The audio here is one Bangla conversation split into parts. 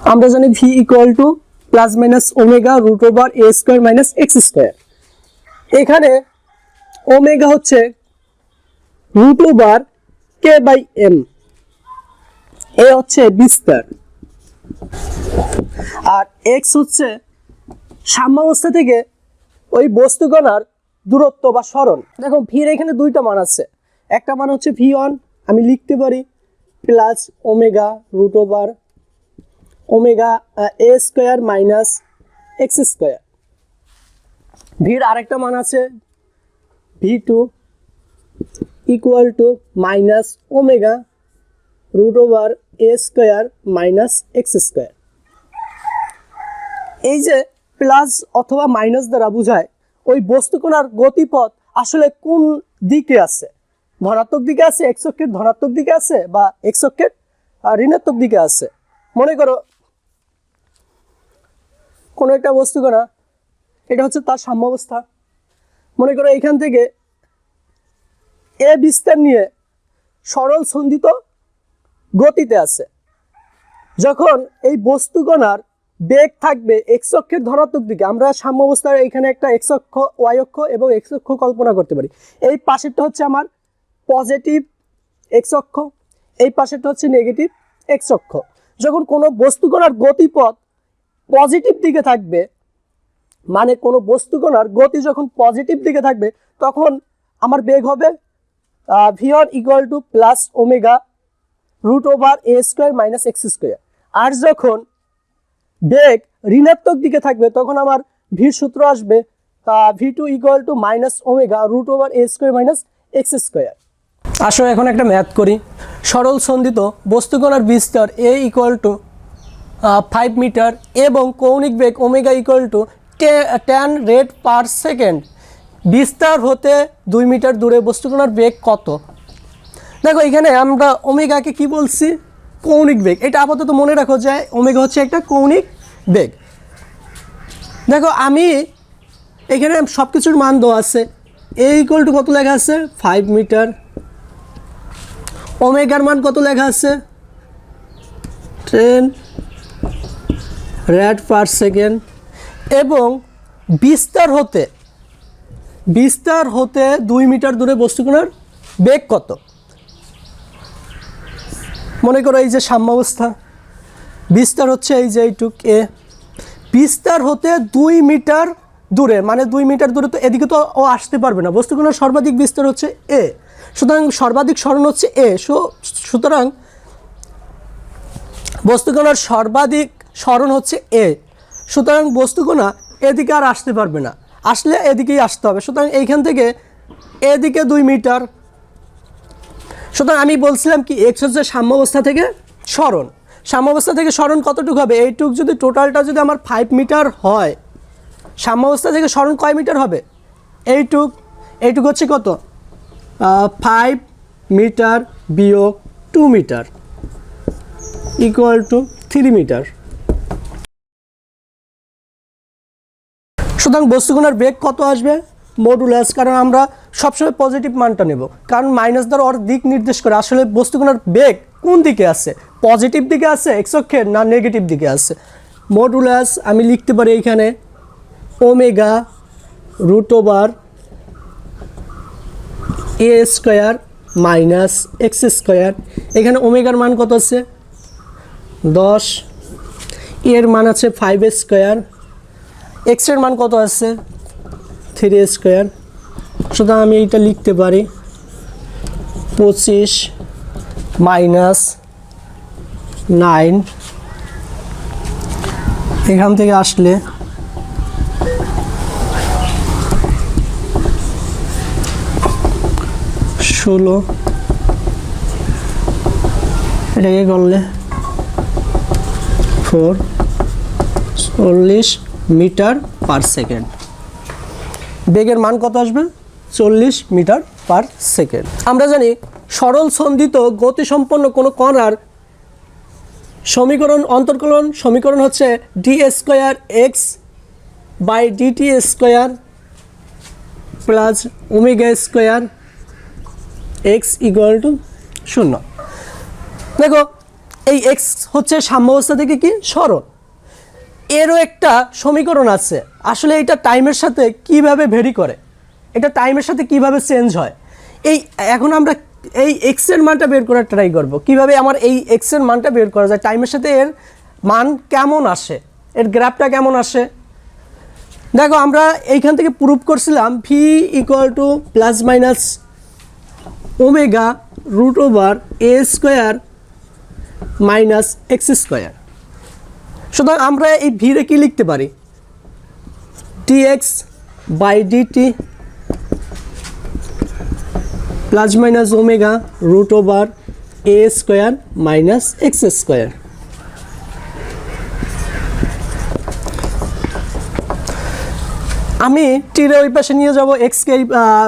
আমরা জানি V equal to plus minus omega root over A square minus X square. এখানে ওমেগা হচ্ছে root over K by M, A হচ্ছে বিস্তার, আর এক্স হচ্ছে সাম্যাবস্থা থেকে ওই বস্তুকণার দূরত্ব বা সরণ। দেখো ভির এখানে দুইটা মান আছে, একটা মান হচ্ছে ভি ওয়ান, আমি লিখতে পারি plus omega root over omega A square minus X square. ভির আরেকটা মান আছে V two equal to minus omega root over A square minus X square. এই যে প্লাস অথবা মাইনাস দ্বারা বোঝায় ওই বস্তুকণার গতিপথ আসলে কোন দিকে আছে, ধনাত্মক দিকে আছে, এক্স অক্ষের ধনাত্মক দিকে আছে, বা এক্স অক্ষের ঋণাত্মক দিকে আছে। মনে করো কোনো একটা বস্তুকণা, এটা হচ্ছে তার সাম্যাবস্থা। মনে করো এখান থেকে এ বিস্তার নিয়ে সরল সন্ধিত গতিতে আছে। যখন এই বস্তুকণার বেগ থাকবে এক্স অক্ষের ধনাত্মক দিকে, আমরা সাম্যাবস্থার এখানে একটা এক্স অক্ষ, ওয়াই অক্ষ এবং এক্স অক্ষ কল্পনা করতে পারি। এই পাশেরটা হচ্ছে আমার পজিটিভ এক্স অক্ষ, এই পাশেরটা হচ্ছে নেগেটিভ এক্স অক্ষ। যখন কোনো বস্তুকণার গতিপথ পজিটিভ দিকে থাকবে, মানে কোনো বস্তুকণার গতি যখন পজিটিভ দিকে থাকবে, তখন আমার বেগ হবে V one equal to plus omega root over A square minus X square. আর যখন বেগ ঋণাত্মক দিকে থাকবে, তখন আমার ভির সূত্র আসবে V two equal to minus omega root over A square minus X square. আসলে এখন একটা ম্যাথ করি। সরল সন্ধিত বস্তুকণার বিস্তার এ ইকুয়াল টু 5 মিটার এবং কৌণিক বেগ omega equal to 10 rad per second. বিস্তার হতে 2 মিটার দূরে বস্তুকণার বেগ কত? দেখো এখানে আমরা ওমেগাকে কি বলছি? কৌণিক বেগ। এটা আপাতত মনে রাখো যে ওমেগা হচ্ছে একটা কৌণিক বেগ। দেখো আমি এখানে সব কিছুর মান দেওয়া আছে। এ ইকুয়াল টু কত লেখা আছে? 5 মিটার। ওমেগার মান কত লেখা আছে? 10 রেড পার সেকেন্ড। এবং বিস্তার হতে 2 মিটার দূরে বস্তুকণার বেগ কত? মনে করো এই যে সাম্যাবস্থা, বিস্তার হচ্ছে এই যে এইটুক এ, বিস্তার হতে 2 মিটার দূরে, মানে 2 মিটার দূরে তো এদিকে তো ও আসতে পারবে না। বস্তুকণার সর্বাধিক বিস্তার হচ্ছে এ, সুতরাং সর্বাধিক সরণ হচ্ছে এ। সুতরাং বস্তুকণার সর্বাধিক সরণ হচ্ছে এ। সুতরাং বস্তুকণা এদিকে আর আসতে পারবে না, আসলে এদিকেই আসতে হবে। সুতরাং এইখান থেকে এদিকে 2 মিটার। সুতরাং আমি বলছিলাম কি এক্স হচ্ছে সাম্যাবস্থা থেকে সরণ। সাম্যাবস্থা থেকে সরণ কতটুকু হবে? এইটুক যদি টোটালটা যদি আমার 5 মিটার হয়, সাম্যাবস্থা থেকে সরণ কয় মিটার হবে? এইটুক হচ্ছে কত? 5 মিটার বিয়োগ 2 মিটার ইকুয়াল টু 3 মিটার। সুতরাং বস্তুকণার বেগ কত আসবে? মডুলাস, কারণ আমরা সবসময় পজিটিভ মানটা নেব, কারণ মাইনাস দ্বারা ওর দিক নির্দেশ করে আসলে বস্তুকণার বেগ কোন দিকে আছে, পজিটিভ দিকে আছে এক্স অক্ষের না নেগেটিভ দিকে আছে। মডুলাস আমি লিখতে পারি এখানে omega root over A square minus X square. এখানে ওমেগার মান কত আছে? 10, এর মান আছে 5 স্কোয়ার, এক্সের মান কত আছে? 3 স্কোয়ার। সুতরাং আমি এইটা লিখতে পারি 25 মাইনাস 9, এখান থেকে আসলে 16, এটাকে করলে 40 মিটার পার সেকেন্ড। বেগের মান কত আসবে? 40 মিটার পার সেকেন্ড। আমরা জানি সরল সন্ধিত গতিসম্পন্ন কোনো কণার সমীকরণ, অন্তর্কলন সমীকরণ হচ্ছে D square X by DT square plus omega square X equal to 0। দেখো এই এক্স হচ্ছে সাম্যাবস্থা থেকে কি সরল। এরও একটা সমীকরণ আছে, আসলে এটা টাইমের সাথে কিভাবে ভেরি করে, এটা টাইমের সাথে কিভাবে চেঞ্জ হয়। এই এখন আমরা এই এক্সের মানটা বের করার ট্রাই করব, কিভাবে আমার এই এক্সের মানটা বের করা যায়, টাইমের সাথে এর মান কেমন আসে, এর গ্রাফটা কেমন আসে। দেখো আমরা এইখান থেকে প্রুভ করছিলাম V equal to plus minus omega root over A square minus X square. সুতরাং আমরা এই ভিরে কি লিখতে পারি, dx by dt plus minus omega root over A square minus X square. আমি টিরে ওই পাশে নিয়ে যাব, এক্সকে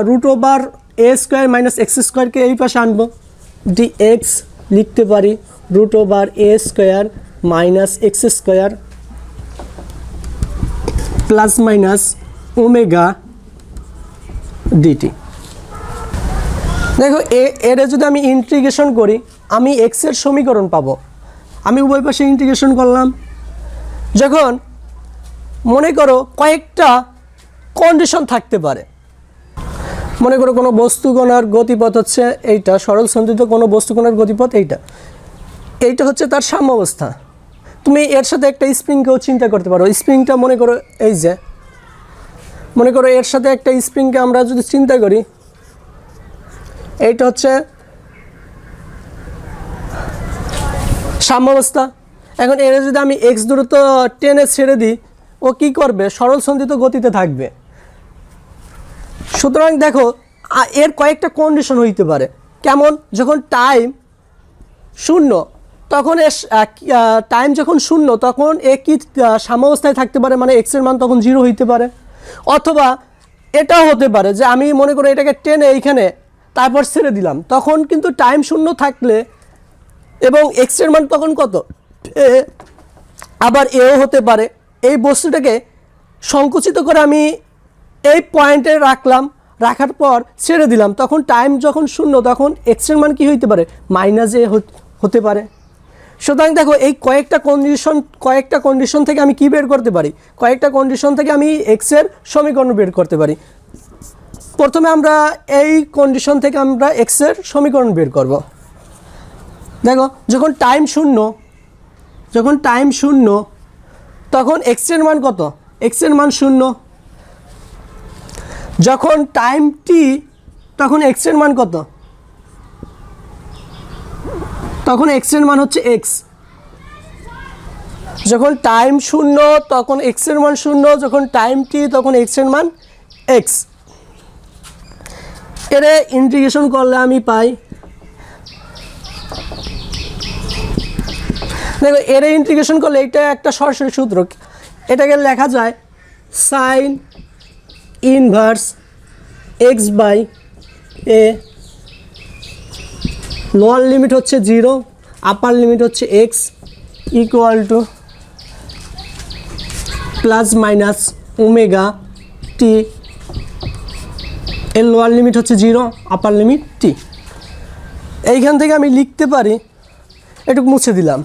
root over A square minus X স্কোয়ারকে এই পাশে আনবো, ডিএক্স লিখতে পারি root over A square minus X square plus minus omega dt. দেখো এর যদি আমি ইন্টিগ্রেশন করি আমি এক্সের সমীকরণ পাবো। আমি উভয় পাশে ইন্টিগ্রেশন করলাম, যখন মনে করো কয়েকটা কন্ডিশন থাকতে পারে, মনে করো কোনো বস্তুকণার গতিপথ হচ্ছে এইটা, সরল সন্ধিত কোনো বস্তুকণার গতিপথ এইটা হচ্ছে তার সাম্যাবস্থা। তুমি এর সাথে একটা স্প্রিংকেও চিন্তা করতে পারো, স্প্রিংটা মনে করো এই যে, মনে করো এর সাথে একটা স্প্রিংকে আমরা যদি চিন্তা করি, এইটা হচ্ছে সাম্যাবস্থা। এখন এর যদি আমি এক্স দূরত্ব টেনে ছেড়ে দিই, ও কি করবে, সরল সন্ধিত গতিতে থাকবে। সুতরাং দেখো এর কয়েকটা কন্ডিশন হইতে পারে, কেমন, যখন টাইম শূন্য তখন টাইম যখন শূন্য তখন এ কি সাম্যাবস্থায় থাকতে পারে, মানে এক্সের মান তখন 0 হইতে পারে। অথবা এটাও হতে পারে যে আমি মনে করি এটাকে টেনে এইখানে তারপর ছেড়ে দিলাম, তখন কিন্তু টাইম শূন্য থাকলে এবং এক্সের মান তখন কত এ, আবার এও হতে পারে। এই বস্তুটাকে সংকুচিত করে আমি এই পয়েন্টে রাখলাম, রাখার পর ছেড়ে দিলাম, তখন টাইম যখন শূন্য তখন এক্সের মান কি হইতে পারে, মাইনাস এ হতে পারে। সুতরাং দেখো এই কয়েকটা কন্ডিশন থেকে আমি কি বের করতে পারি, কয়েকটা কন্ডিশন থেকে আমি এক্সের সমীকরণ বের করতে পারি। প্রথমে আমরা এই কন্ডিশন থেকে আমরা এক্সের সমীকরণ বের করব। দেখো যখন টাইম শূন্য তখন এক্সের মান কত, এক্সের মান 0। যখন টাইম টি তখন এক্সের মান কত, তখন এক্সের মান হচ্ছে এক্স। যখন টাইম শূন্য তখন এক্সের মান 0, যখন টাইম টি তখন এক্সের মান এক্স। এর ইন্টিগ্রেশন করলে আমি পাই, দেখো এর ইন্টিগ্রেশন করলে এটা একটা সরাসরি সূত্র, এটাকে লেখা যায় sine inverse X by A, lower limit হচ্ছে 0, আপার লিমিট হচ্ছে X, equal to plus minus omega T, এর লোয়ার লিমিট হচ্ছে 0, আপার লিমিট টি। এইখান থেকে আমি লিখতে পারি, একটু মুছে দিলাম,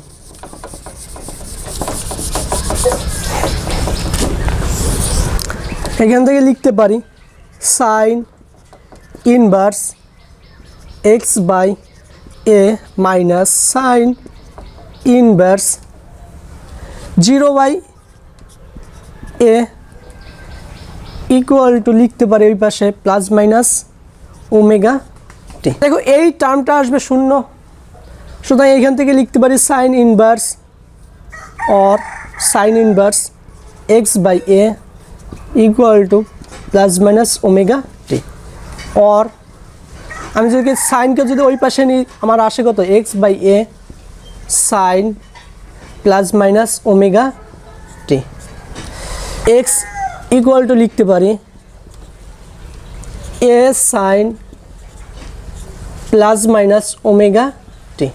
এখান থেকে লিখতে পারি sine inverse X by A minus sine inverse 0 by A equal to লিখতে পারি ওই পাশে প্লাস মাইনাস ওমেগা টি। দেখো এই টার্মটা আসবে 0, সুতরাং এইখান থেকে লিখতে পারি sine inverse or sine inverse X by A equal to plus minus omega T. Or আমি যদি সাইনকে যদি ওই পাশে নিই আমার আসে কত, X by A sine plus minus omega T. X equal to লিখতে পারি A sine plus minus omega T,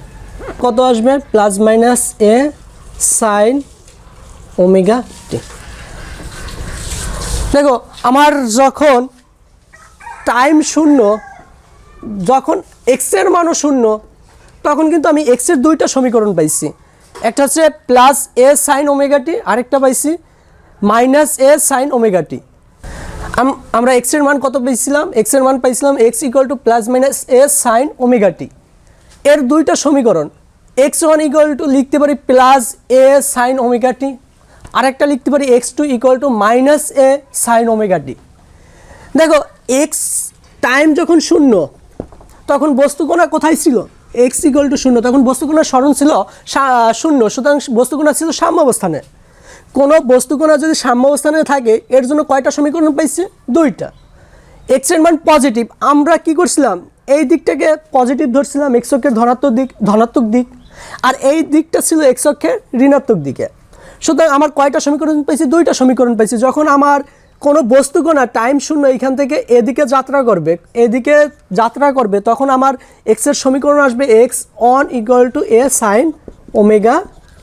কত আসবে, প্লাস মাইনাস এ সাইন ওমেগা টি। দেখো আমার যখন টাইম শূন্য, যখন এক্সের মানও 0, তখন কিন্তু আমি এক্সের দুইটা সমীকরণ পাইছি, একটা হচ্ছে plus A sine omega T, আরেকটা পাইছি মাইনাস এ সাইন ওমেগা টি। আমরা এক্সের মান কত পেয়েছিলাম? এক্সের মান পাইছিলাম X equal to plus minus A sine omega T. এর দুইটা সমীকরণ, এক্স ওয়ান ইকুয়াল টু লিখতে পারি plus A sine omega T, আরেকটা লিখতে পারি X two equal to minus A sine omega টি। দেখো এক্স টাইম যখন শূন্য তখন বস্তুকণা কোথায় ছিল? এক্স ইকুয়াল টু শূন্য, তখন বস্তুকণার স্মরণ ছিল শূন্য, সুতরাং বস্তুকণা ছিল সাম্যাবস্থানে। কোনো বস্তুকণা যদি সাম্যাবস্থানে থাকে এর জন্য কয়টা সমীকরণ পাইছে? দুইটা। এক্সের মান পজিটিভ, আমরা কি করছিলাম? এই দিকটাকে পজিটিভ ধরছিলাম, এক্স অক্ষের ধনাত্মক দিক, আর এই দিকটা ছিল এক্স অক্ষের ঋণাত্মক দিকে। সুতরাং আমার কয়টা সমীকরণ পাইছি? দুইটা সমীকরণ পাইছি। যখন আমার কোনো বস্তুকণা টাইম শূন্য এখান থেকে এদিকে যাত্রা করবে তখন আমার এক্সের সমীকরণ আসবে X one equal to A sine omega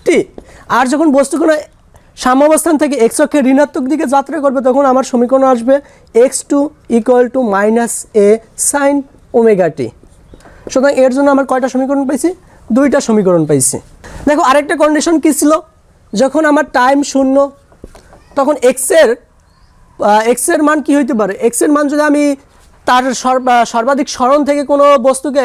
T. আর যখন বস্তুকণা সাম্যাবস্থান থেকে এক্স অক্ষের ঋণাত্মক দিকে যাত্রা করবে তখন আমার সমীকরণ আসবে X two equal to minus A sine omega T. সুতরাং এর জন্য আমার কয়টা সমীকরণ পাইছি? দুইটা সমীকরণ পাইছি। দেখো আরেকটা কন্ডিশন কী ছিল? যখন আমার টাইম শূন্য তখন এক্সের মান কি হইতে পারে? এক্সের মান যদি আমি তার সর্বাধিক স্মরণ থেকে কোনো বস্তুকে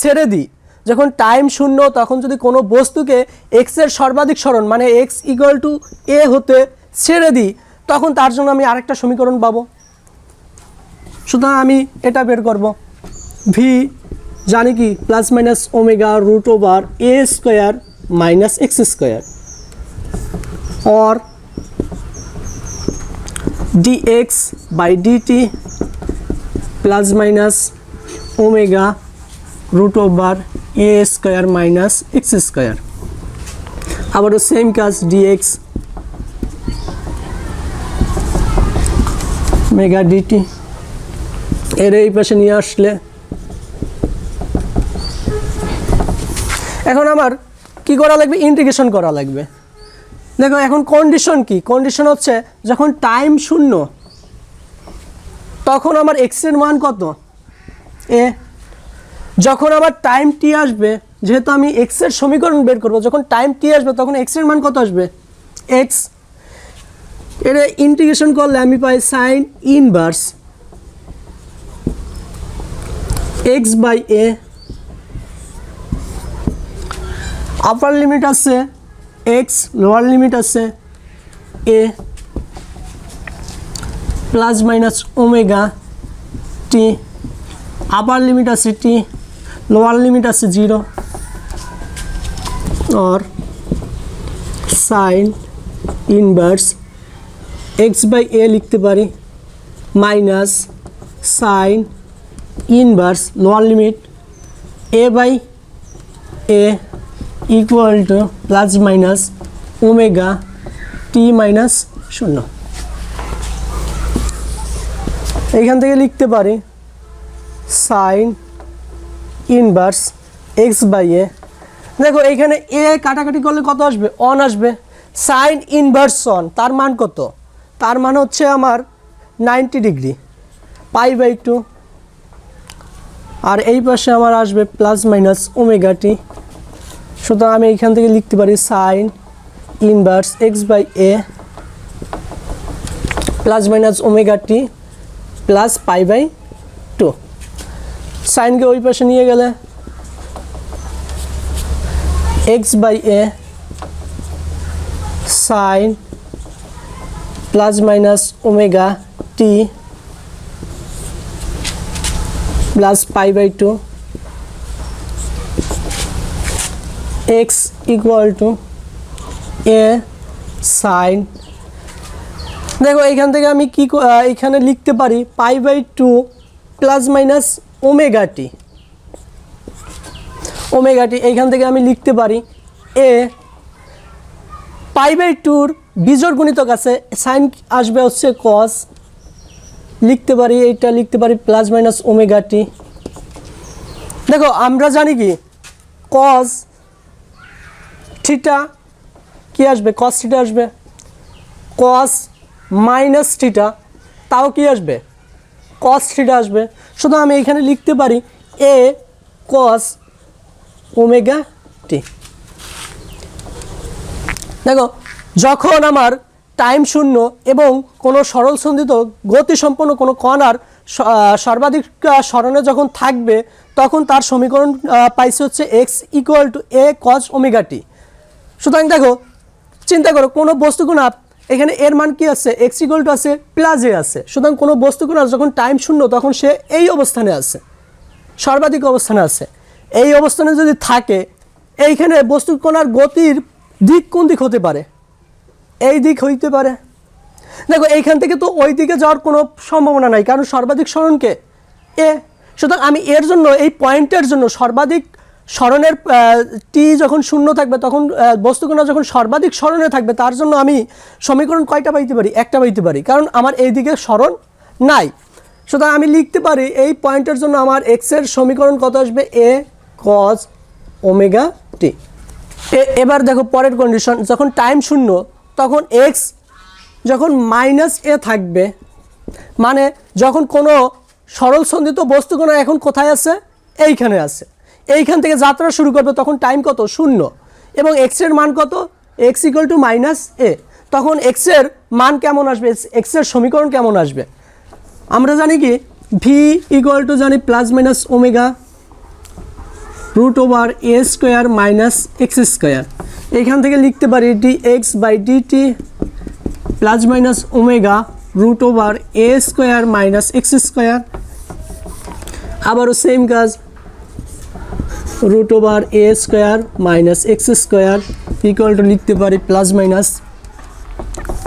ছেড়ে দিই, যখন টাইম শূন্য তখন যদি কোনো বস্তুকে এক্সের সর্বাধিক স্মরণ মানে এক্স ইকুয়াল টু এ হতে ছেড়ে দিই তখন তার জন্য আমি আরেকটা সমীকরণ পাবো। সুতরাং আমি এটা বের করব, ভি জানি কি plus minus omega root over A square minus X square, or dx by dt plus minus omega root over a square minus x square। আবারও সেম কাজ, dx omega dt এর এই পাশে নিয়ে আসলে এখন আমার কি করা লাগবে? ইন্টিগ্রেশন করা লাগবে। দেখো এখন কন্ডিশন কি? কন্ডিশন হচ্ছে যখন টাইম শূন্য তখন আমার এক্সের মান কত? এ। যখন আবার টাইম টি আসবে, যেহেতু আমি এক্সের সমীকরণ বের করব, যখন টাইম টি আসবে তখন এক্সের মান কত আসবে? এক্স। এর ইন্টিগ্রেশন করলে আমি পাই sine inverse X by A, upper limit আছে এক্স, লোয়ার লিমিট আছে A, plus minus omega T, upper limit আছে টি, লোয়ার লিমিট আছে 0, और sine inverse X by A লিখতে পারি minus sine inverse lower limit A by A equal to plus minus omega T minus 0। এইখান থেকে লিখতে পারি sine inverse X by A. দেখো এইখানে এ কাটাকাটি করলে কত আসবে? অন আসবে। সাইন ইনভার্স অন, তার মান কত? তার মান হচ্ছে আমার 90 ডিগ্রি, পাই বাই 2। আর এই পাশে আমার আসবে প্লাস মাইনাস ওমেগা টি। সুতরাং আমি এখান থেকে লিখতে পারি sine inverse X by A plus minus omega T plus pi by 2। সাইনকে ওই পাশে নিয়ে গেলে X by A sine plus minus omega T plus pi by 2 x equal to A sine. দেখো এইখান থেকে আমি কি এখানে লিখতে পারি pi by 2 plus minus omega T. এইখান থেকে আমি লিখতে পারি এ পাই বাই 2-র বিজোড় গুণিতক আছে, সাইন আসবে হচ্ছে কস, লিখতে পারি এইটা লিখতে পারি প্লাস মাইনাস ওমেগা টি। দেখো আমরা জানি কি কস থিটা কি আসবে? কস থিটা আসবে। কস মাইনাস থিটা তাও কি আসবে? কস থিটা আসবে। শুধু আমি এখানে লিখতে পারি এ কস ওমেগা টি। দেখো যখন আমার টাইম শূন্য এবং কোনো সরল সন্ধিত গতিসম্পন্ন কোনো কণার সর্বাধিক স্মরণে যখন থাকবে তখন তার সমীকরণ পাইছে হচ্ছে X equal to A cos omega T. সুতরাং দেখো চিন্তা করো কোনো বস্তুকণা এখানে এর মান কি আছে এক্স ইকুয়াল টু আছে প্লাস এ আছে। সুতরাং কোনো বস্তুকণা যখন টাইম শূন্য তখন সে এই অবস্থানে আছে, সর্বাধিক অবস্থানে আছে। এই অবস্থানে যদি থাকে এইখানে বস্তুকণার গতির দিক কোন দিক হতে পারে? এই দিক হইতে পারে। দেখো এইখান থেকে তো ওই দিকে যাওয়ার কোনো সম্ভাবনা নাই, কারণ সর্বাধিক স্মরণকে এ। সুতরাং আমি এর জন্য এই পয়েন্টের জন্য সর্বাধিক স্মরণের টি যখন শূন্য থাকবে তখন বস্তুকণা যখন সর্বাধিক স্মরণে থাকবে তার জন্য আমি সমীকরণ কয়টা পাইতে পারি? একটা পাইতে পারি, কারণ আমার এই দিকে স্মরণ নাই। সুতরাং আমি লিখতে পারি এই পয়েন্টের জন্য আমার এক্সের সমীকরণ কত আসবে? এ কজ ওমেগা টি। এবার দেখো পরের কন্ডিশন, যখন টাইম শূন্য তখন এক্স যখন মাইনাস এ থাকবে, মানে যখন কোনো সরল সন্ধিত বস্তুকণা এখন কোথায় আছে? এইখানে আছে। এইখান থেকে যাত্রা শুরু করবে তখন টাইম কত? শূন্য। এবং এক্সের মান কত? এক্স ইকুয়াল টু মাইনাস এ। তখন এক্সের মান কেমন আসবে? এক্সের সমীকরণ কেমন আসবে? আমরা জানি কি ভি ইকুয়াল টু জানি plus minus omega root over A square minus X square. এইখান থেকে লিখতে পারি D X by dt plus minus omega root over A square minus X square. আবারও সেম কাজ, root over A square minus X square equal to লিখতে পারি প্লাস মাইনাস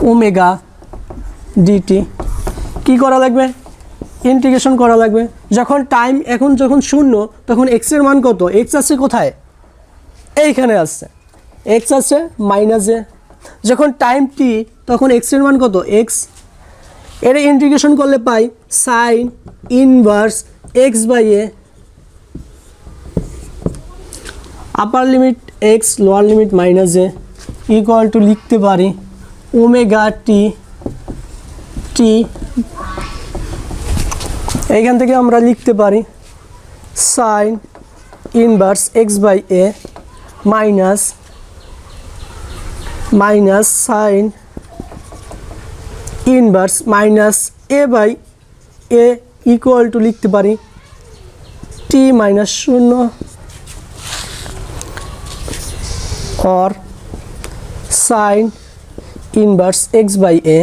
ওমেগা ডিটি। কী করা লাগবে? ইন্টিগ্রেশন করা লাগবে। যখন টাইম এখন যখন শূন্য তখন এক্সের মান কত? এক্স আছে কোথায়? এইখানে আসছে, এক্স আছে মাইনাস এ। যখন টাইম টি তখন এক্সের মান কত? এক্স। এর ইন্টিগ্রেশন করলে পাই sine inverse X by A, upper limit X lower limit minus A equal to লিখতে পারি ওমেগা টি টি। এইখান থেকে আমরা লিখতে পারি sine inverse X by A minus minus sine inverse minus A by A equal to লিখতে পারি টি মাইনাস শূন্য और sine inverse X by A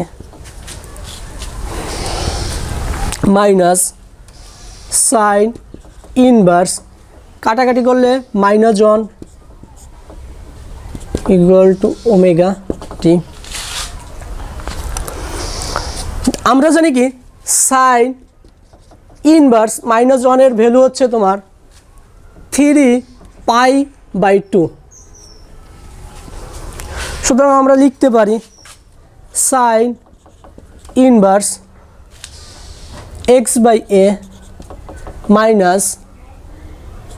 minus sine inverse काटाकाटी कर ले minus one equal to omega T. আমরা জানি কি সাইন ইনভার্স মাইনাস ওয়ানের ভ্যালু হচ্ছে তোমার 3π/2। সুতরাং আমরা লিখতে পারি sine inverse X by A minus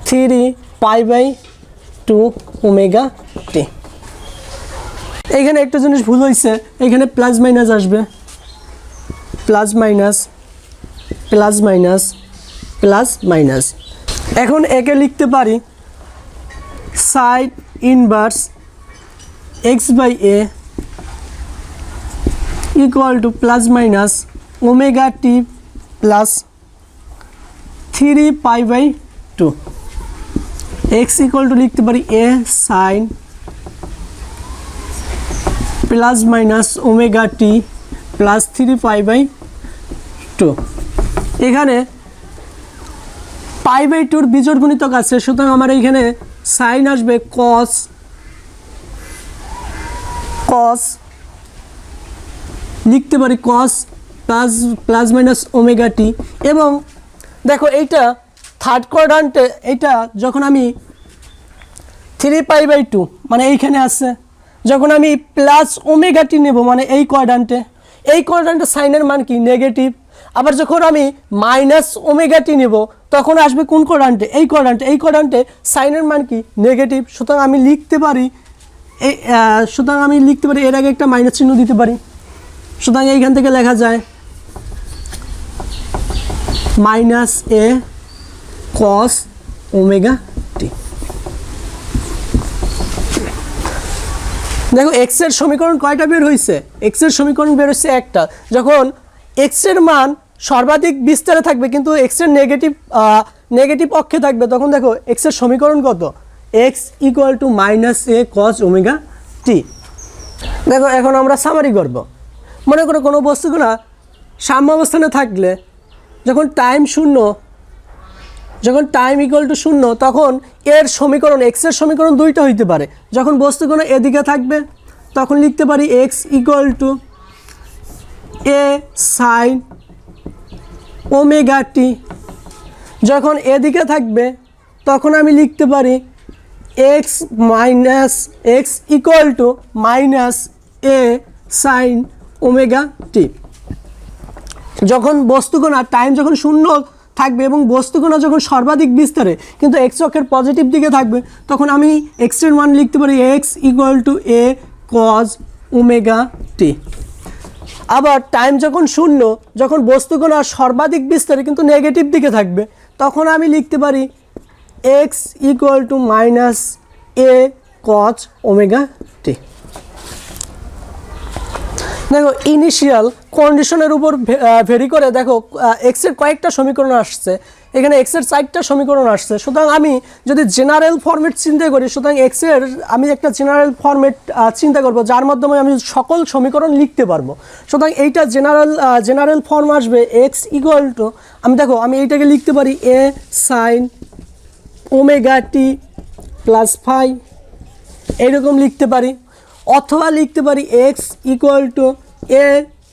3π/2 omega T. এইখানে একটা জিনিস ভুল হয়েছে, এখানে প্লাস মাইনাস আসবে, plus minus plus minus plus minus. এখন একে লিখতে পারি sine inverse X by A equal to plus minus omega T plus 3π/2। X equal to लिखते पारी A sine plus minus omega T plus 3π/2। এখানে π/2 বিজোড় গুণিতক আছে, সুতরাং আমার এইখানে সাইন আসবে কস कस लिखते पारी cos plus plus minus omega T. एवं देखो এইটা থার্ড কোয়াড্রান্টে এইটা যখন আমি 3π/2 মানে এইখানে আছে, যখন আমি প্লাস ওমেগা টি নেব মানে এই কোয়াড্রান্টে সাইনের মান কি? নেগেটিভ। আবার যখন আমি মাইনাস ওমেগা টি নেব তখন আসবে কোন কোয়াড্রান্টে? এই কোয়াড্রান্টে সাইনের মান কি? নেগেটিভ। সুতরাং আমি লিখতে পারি এর আগে একটা মাইনাস চিহ্ন দিতে পারি। সুতরাং এইখান থেকে লেখা যায় মাইনাস এ কস ওমেগা টি। দেখো এক্স এর সমীকরণ কয়টা বের হয়েছে, এক্স এর সমীকরণ বের হচ্ছে একটা। যখন এক্স এর মান সর্বাধিক বিস্তারে থাকবে কিন্তু এক্স এর নেগেটিভ অক্ষে থাকবে, তখন দেখো এক্স এর সমীকরণ কত, X equal to minus A cos omega টি। দেখো এখন আমরা সামারি করব। মনে করো কোনো বস্তুগুলো সাম্যাবস্থানে থাকলে যখন টাইম শূন্য, যখন টাইম ইকুয়াল টু শূন্য, তখন এর সমীকরণ এক্স এর সমীকরণ দুইটা হইতে পারে। যখন বস্তুগুলো এদিকে থাকবে তখন লিখতে পারি x equal to A sine omega t. যখন এদিকে থাকবে তখন আমি লিখতে পারি x equal to minus A sine omega t. যখন বস্তুকণা টাইম যখন শূন্য থাকবে এবং বস্তুকণা যখন সর্বাধিক বিস্তারে কিন্তু এক্স অক্ষের পজিটিভ দিকে থাকবে, তখন আমি এক্স এর মান লিখতে পারি x equal to A cos omega t. আবার টাইম যখন শূন্য, যখন বস্তুকণা সর্বাধিক বিস্তারে কিন্তু নেগেটিভ দিকে থাকবে, তখন আমি লিখতে পারি x equal to minus a cos omega টি। দেখো ইনিশিয়াল কন্ডিশনের উপর ভেরি করে দেখো এক্সের কয়েকটা সমীকরণ আসছে, এখানে এক্সের 4টা সমীকরণ আসছে। সুতরাং আমি যদি জেনারেল ফরম্যাট চিন্তা করি, সুতরাং এক্সের আমি একটা জেনারেল ফরম্যাট চিন্তা করব যার মাধ্যমে আমি সকল সমীকরণ লিখতে পারবো। সুতরাং এইটা জেনারেল ফর্ম আসবে এক্স ইকুয়াল টু, আমি এইটাকে লিখতে পারি A sine omega T plus phi, এইরকম লিখতে পারি। অথবা লিখতে পারি x equal to A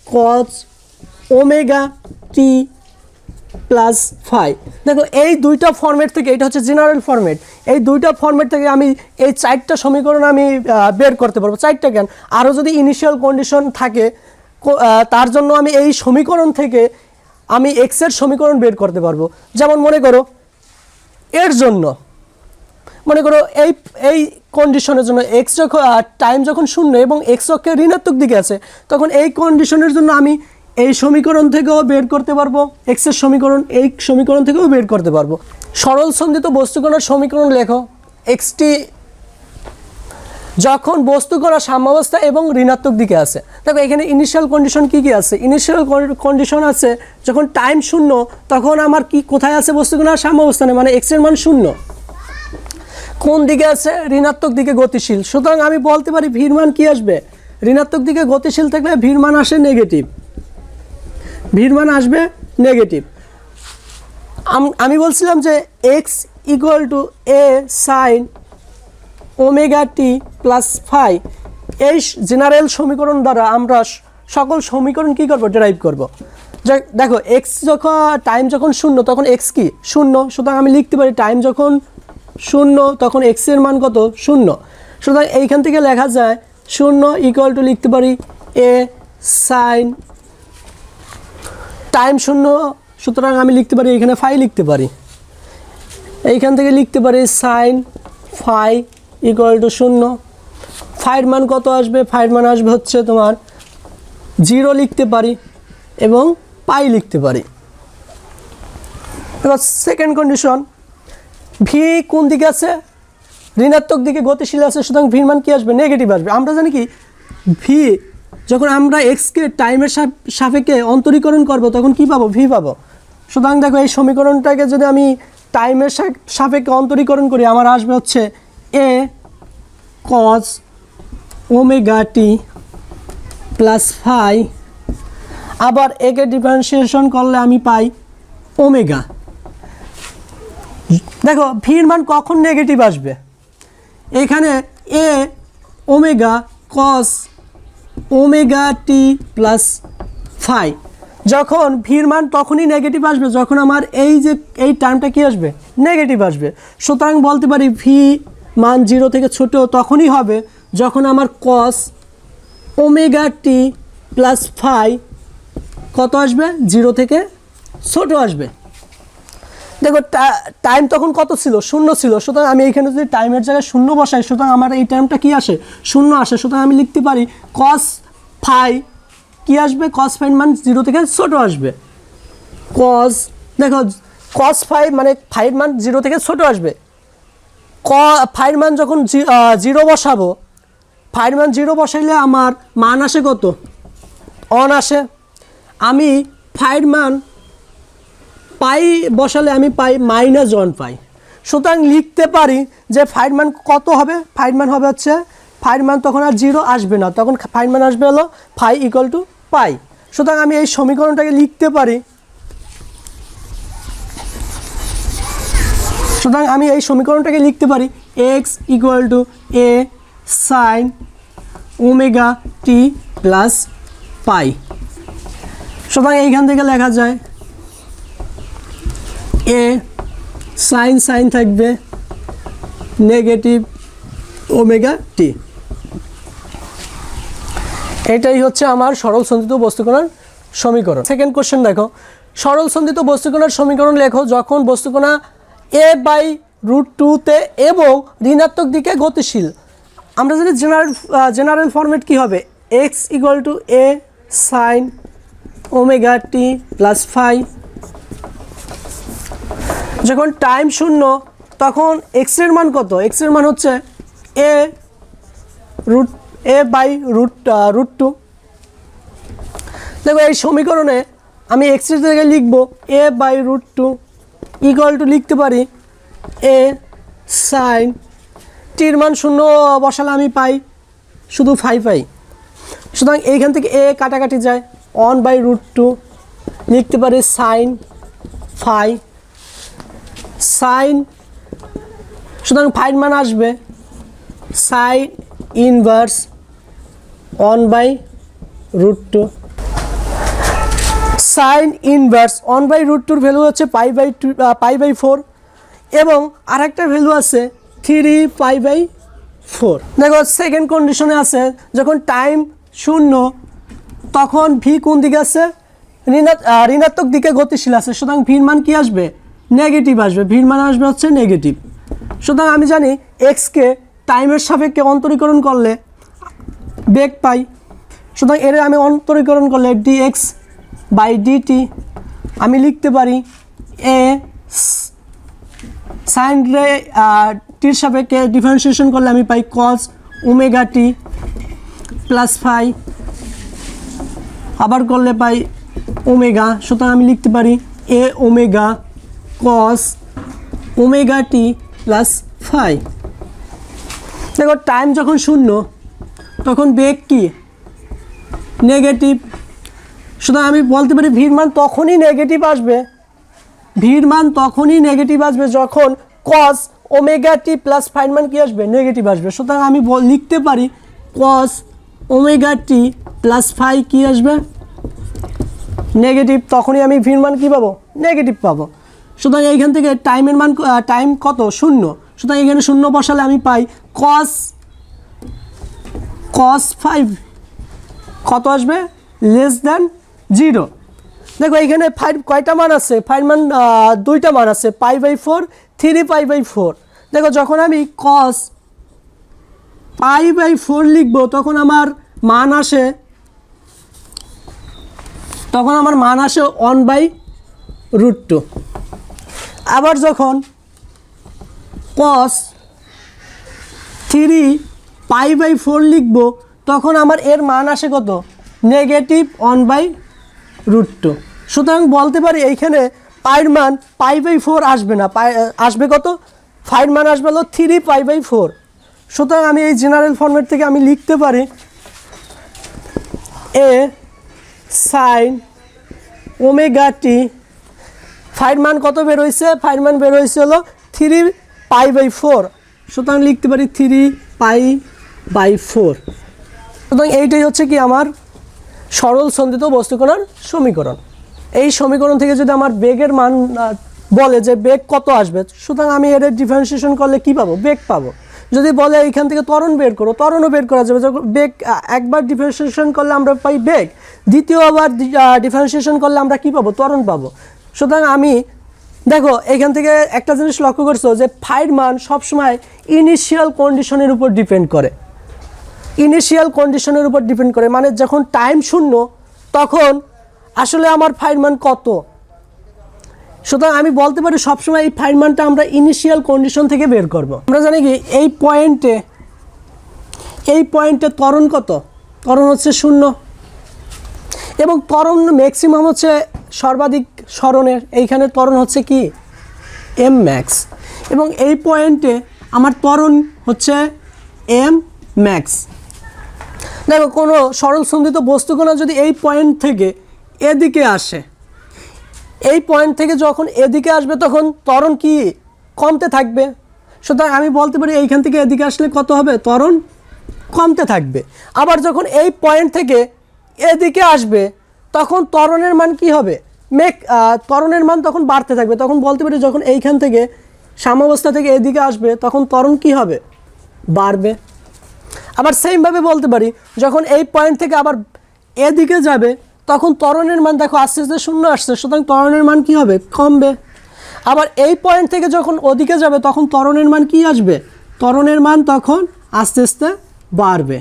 cos omega T plus phi. দেখো এই দুইটা ফরম্যাট থেকে, এটা হচ্ছে জেনারেল ফরম্যাট, এই দুইটা ফরম্যাট থেকে আমি এই 4টা সমীকরণ আমি বের করতে পারবো। 4টা কেন, আরও যদি ইনিশিয়াল কন্ডিশন থাকে তার জন্য আমি এই সমীকরণ থেকে আমি এক্সের সমীকরণ বের করতে পারবো। যেমন মনে করো এর জন্য, মনে করো এই কন্ডিশনের জন্য এক্স যখন টাইম যখন শূন্য এবং এক্স অক্ষের ঋণাত্মক দিকে আছে, তখন এই কন্ডিশনের জন্য আমি এই সমীকরণ থেকেও বের করতে পারবো, এক্সের সমীকরণ এই সমীকরণ থেকেও বের করতে পারবো। সরল সন্ধিত বস্তুকণার সমীকরণ লেখো। এক্সটি যখন বস্তুকণা সাম্যাবস্থা এবং ঋণাত্মক দিকে আছে। দেখো এখানে ইনিশিয়াল কন্ডিশন কি কি আছে, ইনিশিয়াল কন্ডিশন আছে যখন টাইম শূন্য তখন আমার কি কোথায় আছে বস্তুকণা সাম্যাবস্থানে, মানে এক্সের মান শূন্য, কোন দিকে আছে, ঋণাত্মক দিকে গতিশীল। সুতরাং আমি বলতে পারি ভির মান কি আসবে, ঋণাত্মক দিকে গতিশীল থাকলে ভির মান আসে নেগেটিভ, ভির মান আসবে নেগেটিভ। আমি বলছিলাম যে X equal to A sine omega T plus phi, এই জেনারেল সমীকরণ দ্বারা আমরা সকল সমীকরণ কী করবো, ডেরাইভ করব। দেখো এক্স যখন টাইম যখন শূন্য তখন এক্স কি শূন্য, সুতরাং আমি লিখতে পারি টাইম যখন শূন্য তখন এক্সের মান কত, শূন্য। সুতরাং এইখান থেকে লেখা যায় শূন্য ইকুয়াল টু লিখতে পারি এ সাইন টাইম শূন্য, সুতরাং আমি লিখতে পারি এখানে ফাই লিখতে পারি, এইখান থেকে লিখতে পারি সাইন ফাই ইকুয়াল টু শূন্য। ফাইয়ের মান কত আসবে, ফাইয়ের মান আসবে হচ্ছে তোমার 0 লিখতে পারি এবং পাই লিখতে পারি। এবার সেকেন্ড কন্ডিশন, ভি কোন দিকে আছে, ঋণাত্মক দিকে গতিশীল আছে, সুতরাং ভির মান কি আসবে, নেগেটিভ আসবে। আমরা জানি কি ভি যখন আমরা এক্সকে টাইমের সাপেক্ষে অন্তরীকরণ করব তখন কি পাবো, ভি পাবো। সুতরাং দেখো এই সমীকরণটাকে যদি আমি টাইমের সাপেক্ষে অন্তরীকরণ করি আমার আসবে হচ্ছে এ cos omega T plus phi, আবার একে ডিফারেন্সিয়েশন করলে আমি পাই ওমেগা। দেখো ভির মান কখন নেগেটিভ আসবে, এখানে এ ওমেগা কস ওমেগা টি প্লাস ফাই, যখন ভির মান তখনই নেগেটিভ আসবে যখন আমার এই টার্মটা কি আসবে, নেগেটিভ আসবে। সুতরাং বলতে পারি ভি মান 0 থেকে ছোট তখনই হবে যখন আমার কস ওমেগা টি প্লাস ফাই কত আসবে, 0 থেকে ছোট আসবে। দেখো টাইম তখন কত ছিল, শূন্য ছিল, সুতরাং আমি এখানে যদি টাইমের জায়গায় শূন্য বসাই সুতরাং আমার এই টাইমটা কি আসে, শূন্য আসে। সুতরাং আমি লিখতে পারি কস ফাই কি আসবে, কস ফাইর মান 0 থেকে ছোট আসবে। কস দেখো কস ফাই মানে ফাইর মান 0 থেকে ছোট আসবে। ফাইর মান যখন 0 বসাবো, ফাইয়ের মান 0 বসাইলে আমার মান আসে কত, 1 আসে। আমি ফাইয়ের মান পাই বসালে আমি পাই -1 পাই। সুতরাং লিখতে পারি যে ফাইয়ের মান কত হবে, ফাইয়ের মান হবে হচ্ছে, ফাইয়ের মান তখন আর 0 আসবে না, তখন ফাইয়ের মান আসবে হলো ফাই ইকুয়াল টু পাই। সুতরাং আমি এই সমীকরণটাকে লিখতে পারি, x equal to A sine omega T plus পাই। সুতরাং এইখান থেকে লেখা যায় এ সাইন থাকবে নেগেটিভ ওমেগা টি। এটাই হচ্ছে আমার সরল সন্ধিত বস্তুকণার সমীকরণ। সেকেন্ড কোশ্চেন দেখো, সরল সন্ধিত বস্তুকণার সমীকরণ লেখো যখন বস্তুকণা a/√2-তে এবং ঋণাত্মক দিকে গতিশীল। আমরা জানি জেনারেল ফরম্যাট কি হবে, X equal to A sine omega T plus phi. যখন টাইম 0 তখন এক্সের মান কত, এক্সের মান হচ্ছে a/√2। দেখো এই সমীকরণে আমি এক্সের জায়গায় লিখব a/√2 ইকুয়াল টু লিখতে পারি এ সাইন, টির মান 0 বসালে আমি পাই শুধু ফাই পাই। সুতরাং এইখান থেকে এ কাটাকাটি যায়, 1/√2 লিখতে পারি সাইন ফাই সাইন। সুতরাং ফাইয়ের মান আসবে সাইন ইনভার্স 1/√2। সাইন ইনভার্স 1/√2-র ভ্যালু হচ্ছে পাই/4 এবং আরেকটা ভ্যালু আছে 3π/4। দেখো সেকেন্ড কন্ডিশনে আছে যখন টাইম 0 তখন ভি কোন দিকে আছে, ঋণাত্মক দিকে গতিশীল আছে। সুতরাং ভির মান কি আসবে, নেগেটিভ আসবে, ভির মান আসবে হচ্ছে নেগেটিভ। সুতরাং আমি জানি এক্সকে টাইমের সাপেক্ষে অন্তরীকরণ করলে বেগ পাই। সুতরাং এর আমি অন্তরীকরণ করলে dx/dt আমি লিখতে পারি এ সাইন রে টির সাপেক্ষে ডিফারেন্সিয়েশন করলে আমি পাই cos omega T plus phi, আবার করলে পাই ওমেগা। সুতরাং আমি লিখতে পারি এ omega cos omega T plus phi. দেখো টাইম যখন 0 তখন বেগ কি, নেগেটিভ। সুতরাং আমি বলতে পারি ভির মান তখনই নেগেটিভ আসবে, যখন cos ওমেগা টি প্লাস ফাইয়ের মান কি আসবে, নেগেটিভ আসবে। সুতরাং আমি লিখতে পারি cos omega T plus phi কি আসবে, নেগেটিভ। তখনই আমি ভির মান কী পাবো, নেগেটিভ পাবো। সুতরাং এইখান থেকে টাইমের মান, টাইম কত, 0। সুতরাং এখানে 0 বসালে আমি পাই cos 5 কত আসবে, <0। দেখো এইখানে ফাইভ কয়টা মান আছে, ফাইভ মান 2টা মান আছে, π/4 3π/4। দেখো যখন আমি cos π/4 লিখবো তখন আমার মান আসে 1/√2। আবার যখন cos 3π/4 লিখবো তখন আমার এর মান আসে কত, নেগেটিভ 1/√2। সুতরাং বলতে পারি এইখানে পাইয়ের মান π/4 আসবে না, আসবে কত, ফাইয়ের মান আসবে হলো 3π/4। সুতরাং আমি এই জেনারেল ফরম্যাট থেকে আমি লিখতে পারি এ সাইন ওমেগা টি, ফাইয়ের মান কত বের হয়েছে, ফাইয়ের মান বের হয়েছে হলো 3π/4। সুতরাং লিখতে পারি 3π/4। সুতরাং এইটাই হচ্ছে কি আমার সরল সন্ধিত বস্তুকণার সমীকরণ। এই সমীকরণ থেকে যদি আমার বেগের মান বলে যে বেগ কত আসবে, সুতরাং আমি এর ডিফারেন্সিয়েশন করলে কি পাবো, বেগ পাবো। যদি বলে এইখান থেকে ত্বরণ বের করো, ত্বরণও বের করা যাবে। যখন বেগ একবার ডিফারেন্সিয়েশন করলে আমরা পাই বেগ, দ্বিতীয়বার ডিফারেন্সিয়েশন করলে আমরা কি পাবো, ত্বরণ পাবো। সুতরাং আমি দেখো এখান থেকে একটা জিনিস লক্ষ্য করছো যে ফাইয়ের মান সবসময় ইনিশিয়াল কন্ডিশনের উপর ডিপেন্ড করে, মানে যখন টাইম 0 তখন আসলে আমার ফাইয়ের মান কত। সুতরাং আমি বলতে পারি সবসময় এই ফাইয়ের মানটা আমরা ইনিশিয়াল কন্ডিশন থেকে বের করব। আমরা জানি কি এই পয়েন্টে এই পয়েন্টে ত্বরণ কত? ত্বরণ হচ্ছে 0 এবং ত্বরণ ম্যাক্সিমাম হচ্ছে সর্বাধিক স্মরণের, এইখানে ত্বরণ হচ্ছে কি এম ম্যাক্স এবং এই পয়েন্টে আমার ত্বরণ হচ্ছে এম ম্যাক্স। দেখো কোনো সরল সন্ধিত বস্তুকণা যদি এই পয়েন্ট থেকে এদিকে আসে, এই পয়েন্ট থেকে যখন এদিকে আসবে তখন ত্বরণ কি কমতে থাকবে। সুতরাং আমি বলতে পারি এইখান থেকে এদিকে আসলে কত হবে? ত্বরণ কমতে থাকবে। আবার যখন এই পয়েন্ট থেকে এদিকে আসবে তখন ত্বরণের মান কি হবে? ত্বরণের মান তখন বাড়তে থাকবে। তখন বলতে পারি যখন এইখান থেকে সাম্যাবস্থা থেকে এদিকে আসবে তখন ত্বরণ কি হবে? বাড়বে। আবার সেমভাবে বলতে পারি যখন এই পয়েন্ট থেকে আবার এদিকে যাবে তখন ত্বরণের মান দেখো আস্তে আস্তে 0 আসছে, সুতরাং ত্বরণের মান কি হবে? কমবে। আবার এই পয়েন্ট থেকে যখন ওদিকে যাবে তখন ত্বরণের মান কি আসবে? ত্বরণের মান তখন আস্তে আস্তে বাড়বে।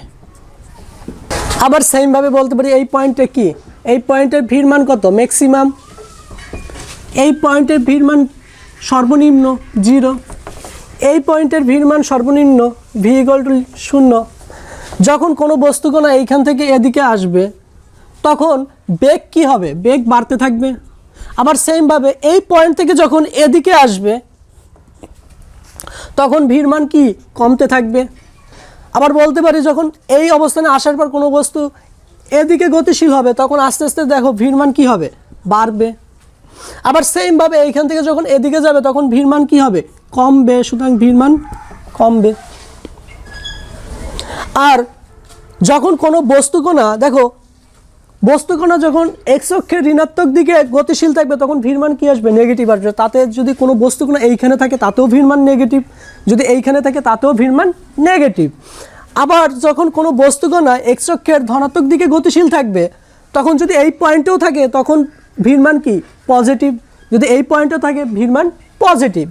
আবার সেমভাবে বলতে পারি এই পয়েন্টে কি, এই পয়েন্টের ভির মান কত? ম্যাক্সিমাম। এই পয়েন্টের ভির মান সর্বনিম্ন 0। এই পয়েন্টের ভির মান সর্বনিম্ন ভি ইকুয়াল টু 0। যখন কোনো বস্তুকণা এইখান থেকে এদিকে আসবে তখন বেগ কি হবে? বেগ বাড়তে থাকবে। আবার সেমভাবে এই পয়েন্ট থেকে যখন এদিকে আসবে তখন ভির মান কি কমতে থাকবে। আবার বলতে পারি যখন এই অবস্থানে আসার পর কোনো বস্তু এদিকে গতিশীল হবে তখন আস্তে আস্তে দেখো ভির মান কি হবে? বাড়বে। আবার সেমভাবে এইখান থেকে যখন এদিকে যাবে তখন ভির মান কি হবে? কমবে। সুতরাং ভির মান কমবে। আর যখন কোনো বস্তুকণা দেখো বস্তুকণা যখন এক্স অক্ষের ঋণাত্মক দিকে গতিশীল থাকবে তখন ভির মান কি আসবে? নেগেটিভ আসবে। তাতে যদি কোনো বস্তুকণা এইখানে থাকে তাতেও ভির মান নেগেটিভ, যদি এইখানে থাকে তাতেও ভির মান নেগেটিভ। আবার যখন কোনো বস্তুকণা এক্স অক্ষের ধনাত্মক দিকে গতিশীল থাকবে তখন যদি এই পয়েন্টেও থাকে তখন ভির মান কি? পজিটিভ। যদি এই পয়েন্টেও থাকে ভির মান পজিটিভ।